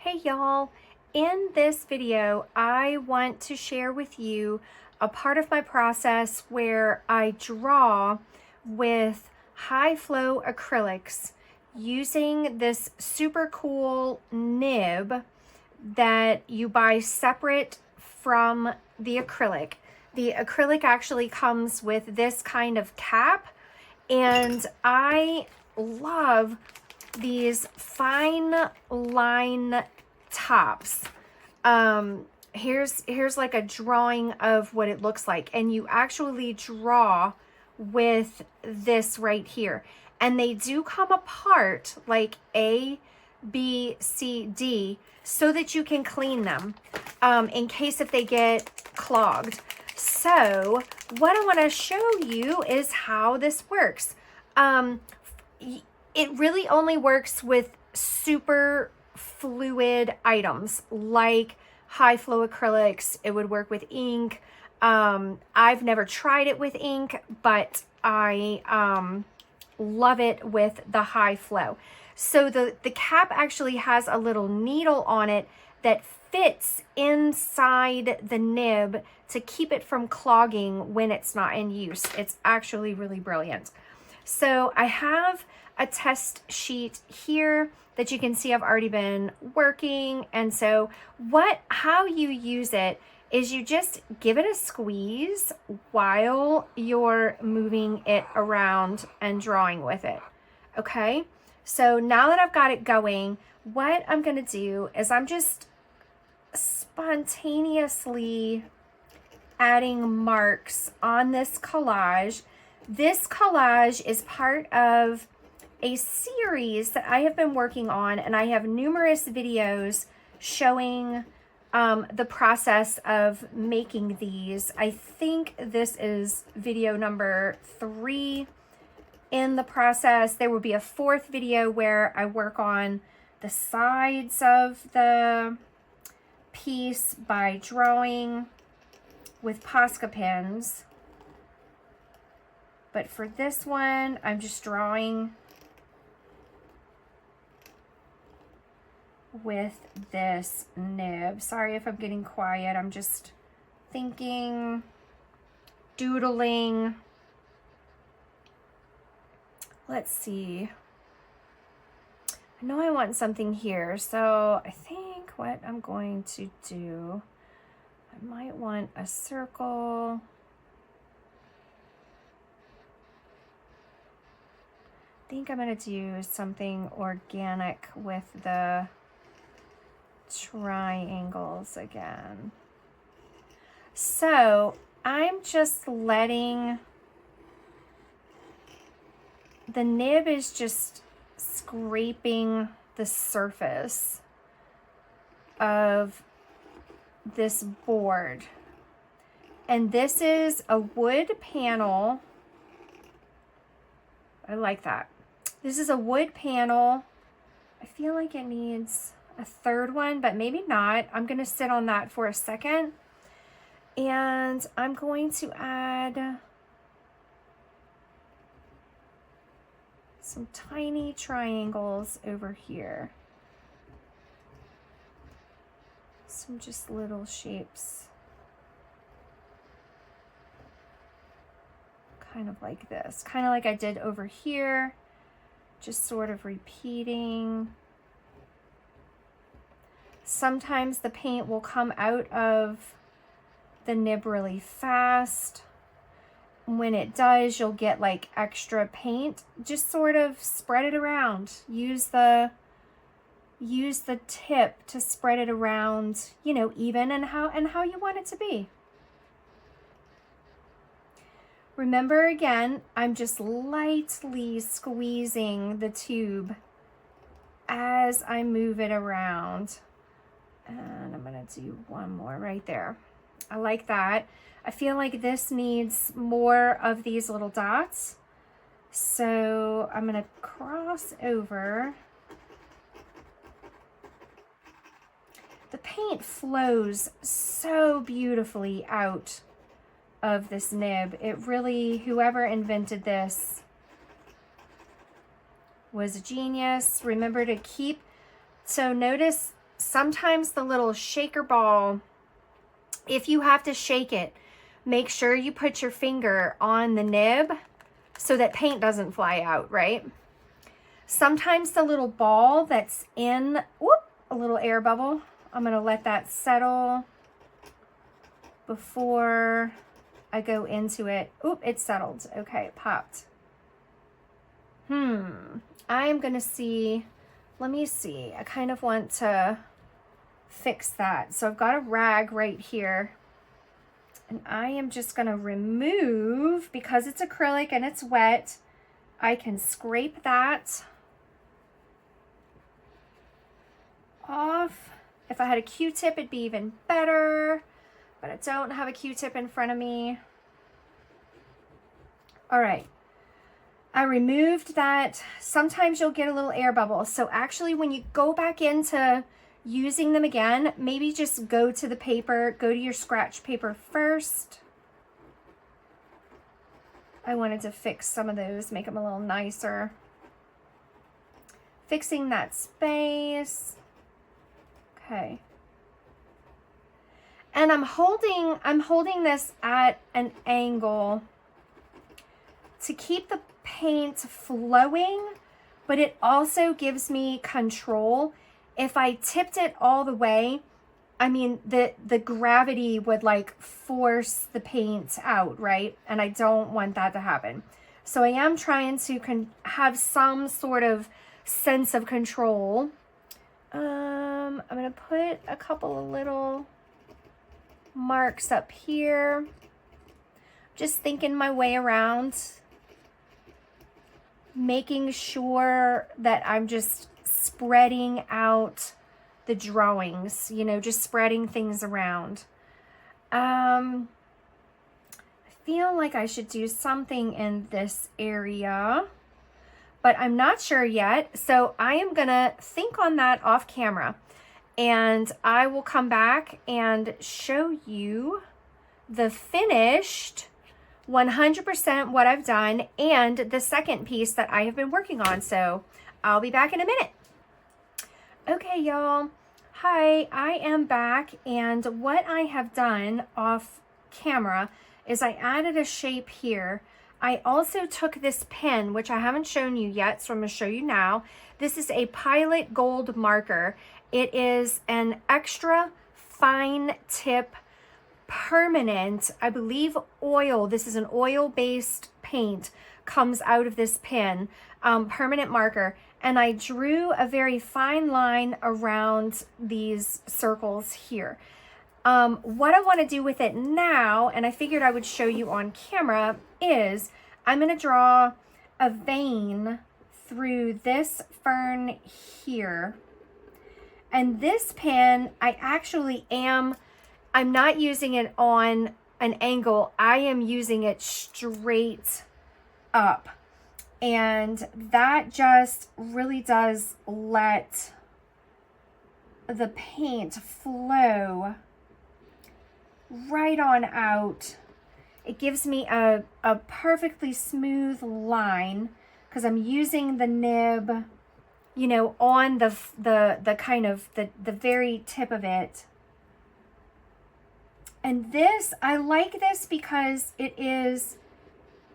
Hey y'all, in this video I want to share with you a part of my process where I draw with high flow acrylics using this super cool nib that you buy separate from the acrylic. The acrylic actually comes with this kind of cap, and I love these fine line tops. Here's like a drawing of what it looks like, and you actually draw with this right here, and they do come apart like A, B, C, D, so that you can clean them in case if they get clogged. So what I want to show you is how this works. It really only works with super fluid items like high flow acrylics. It would work with ink. I've never tried it with ink, but I love it with the high flow. So the cap actually has a little needle on it that fits inside the nib to keep it from clogging when it's not in use. It's actually really brilliant. So I have a test sheet here that you can see I've already been working. And so how you use it is you just give it a squeeze while you're moving it around and drawing with it. Okay, so now that I've got it going, what I'm gonna do is I'm just spontaneously adding marks on this collage. This collage is part of a series that I have been working on, and I have numerous videos showing the process of making these. I think this is video number 3 in the process. There will be a 4th video where I work on the sides of the piece by drawing with Posca pens. But for this one, I'm just drawing with this nib. Sorry if I'm getting quiet. I'm just thinking, doodling. Let's see. I know I want something here, so I think what I'm going to do, I might want a circle. I think I'm going to do something organic with the triangles again. So I'm just letting the nib is just scraping the surface of this board, and this is a wood panel. I like that. This is a wood panel. I feel like it needs a 3rd one, but maybe not. I'm going to sit on that for a second, and I'm going to add some tiny triangles over here. Some just little shapes. Kind of like this. Kind of like I did over here. Just sort of repeating. Sometimes the paint will come out of the nib really fast. When it does, you'll get like extra paint. Just sort of spread it around. Use the tip to spread it around, you know, even and how you want it to be. Remember, again, I'm just lightly squeezing the tube as I move it around. And I'm gonna do one more right there. I like that. I feel like this needs more of these little dots. So I'm gonna cross over. The paint flows so beautifully out of this nib. It really, whoever invented this was a genius. Remember to keep, so notice sometimes the little shaker ball, if you have to shake it, make sure you put your finger on the nib so that paint doesn't fly out, right? Sometimes the little ball that's in, whoop, a little air bubble, I'm gonna let that settle before I go into it. Oop, it settled. Okay, it popped. I am gonna see, let me see. I kind of want to fix that. So I've got a rag right here. And I am just gonna remove, because it's acrylic and it's wet, I can scrape that off. If I had a Q-tip, it'd be even better, but I don't have a Q-tip in front of me. All right, I removed that. Sometimes you'll get a little air bubble. So actually when you go back into using them again, maybe just go to the paper, go to your scratch paper first. I wanted to fix some of those, make them a little nicer. Fixing that space. Okay. And I'm holding this at an angle to keep the paint flowing, but it also gives me control. If I tipped it all the way, I mean, the gravity would like force the paint out, right? And I don't want that to happen. So I am trying to have some sort of sense of control. I'm gonna put a couple of little marks up here. Just thinking my way around, making sure that I'm just spreading out the drawings, you know, just spreading things around. I feel like I should do something in this area, but I'm not sure yet. So I am gonna think on that off camera, and I will come back and show you the finished 100% what I've done and the second piece that I have been working on. So I'll be back in a minute. Okay, y'all. Hi, I am back, and what I have done off camera is I added a shape here. I also took this pen, which I haven't shown you yet, so I'm going to show you now. This is a Pilot Gold marker. It is an extra fine tip permanent, I believe, oil. This is an oil-based paint, comes out of this pen, permanent marker. And I drew a very fine line around these circles here. What I want to do with it now, and I figured I would show you on camera, is I'm going to draw a vein through this fern here. And this pen, I'm not using it on an angle. I am using it straight up. And that just really does let the paint flow right on out. It gives me a perfectly smooth line because I'm using the nib, you know, on the kind of the very tip of it. And this, I like this because it is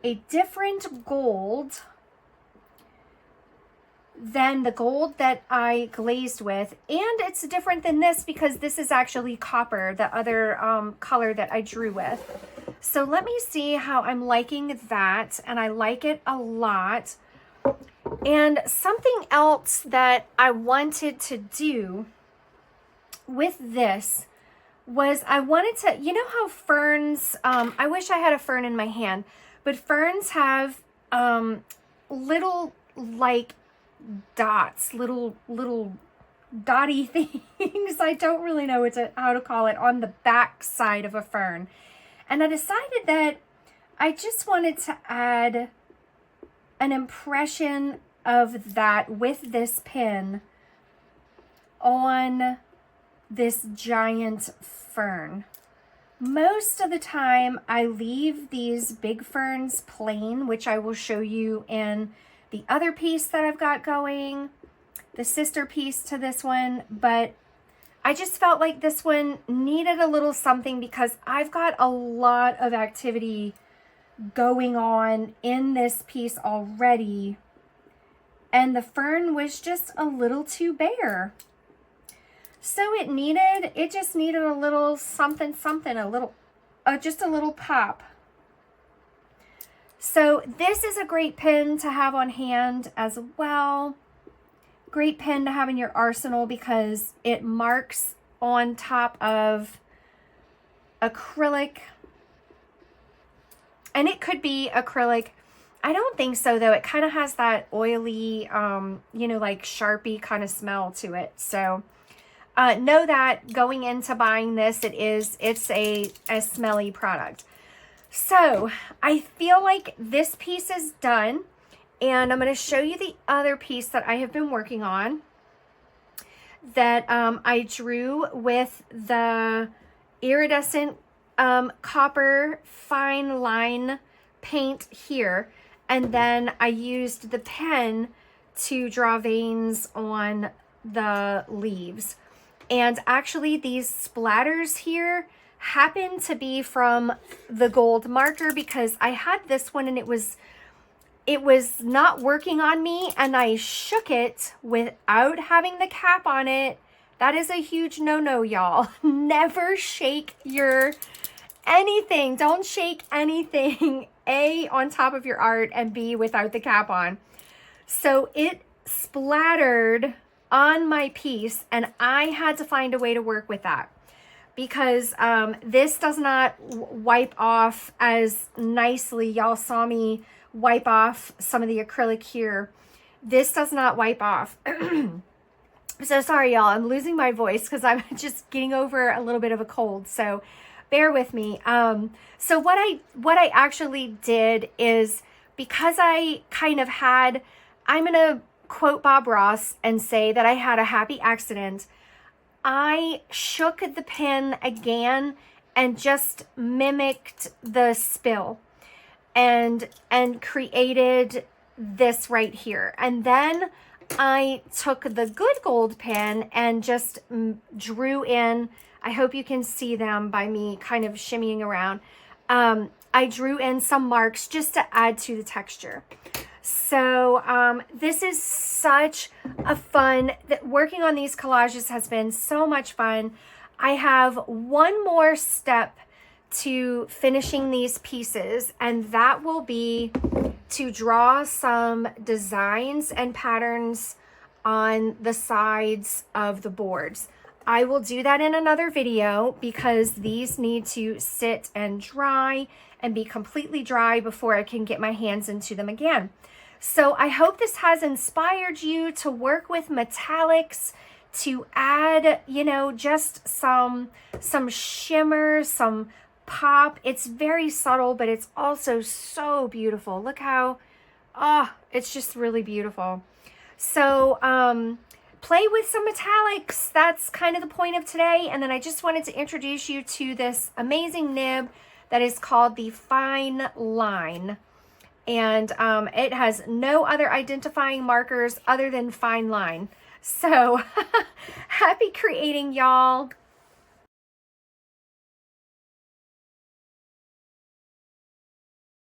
a different gold than the gold that I glazed with, and it's different than this because this is actually copper, the other color that I drew with. So let me see how I'm liking that, and I like it a lot. And something else that I wanted to do with this was I wanted to, you know how ferns, I wish I had a fern in my hand, but ferns have little like dots, little dotty things. I don't really know how to call it, on the back side of a fern. And I decided that I just wanted to add an impression of that with this pen on this giant fern. Most of the time I leave these big ferns plain, which I will show you in the other piece that I've got going, the sister piece to this one, but I just felt like this one needed a little something because I've got a lot of activity going on in this piece already. And the fern was just a little too bare. So it just needed a little something, just a little pop. So this is a great pin to have on hand as well. Great pin to have in your arsenal because it marks on top of acrylic. And it could be acrylic. I don't think so though. It kind of has that oily, you know, like Sharpie kind of smell to it. So know that going into buying this, it's a smelly product. So I feel like this piece is done. And I'm going to show you the other piece that I have been working on that I drew with the iridescent copper fine line paint here. And then I used the pen to draw veins on the leaves. And actually these splatters here happen to be from the gold marker because I had this one and it was not working on me and I shook it without having the cap on it. That is a huge no-no, y'all. Never shake your anything. Don't shake anything, A, on top of your art, and B, without the cap on. So it splattered on my piece and I had to find a way to work with that because this does not wipe off as nicely. Y'all saw me wipe off some of the acrylic here. This does not wipe off. So sorry, y'all. I'm losing my voice because I'm just getting over a little bit of a cold. So bear with me. So what I actually did is because I kind of had, I'm going to quote Bob Ross and say that I had a happy accident. I shook the pen again and just mimicked the spill. And created this right here. And then I took the good gold pen and just drew in, I hope you can see them by me kind of shimmying around. I drew in some marks just to add to the texture. So this is such a fun, working on these collages has been so much fun. I have one more step to finishing these pieces, and that will be to draw some designs and patterns on the sides of the boards. I will do that in another video because these need to sit and dry and be completely dry before I can get my hands into them again. So I hope this has inspired you to work with metallics, to add, you know, just some shimmer, some pop. It's very subtle, but it's also so beautiful. Look how, it's just really beautiful. So play with some metallics. That's kind of the point of today. And then I just wanted to introduce you to this amazing nib that is called the Fineline. And it has no other identifying markers other than fine line. So happy creating, y'all.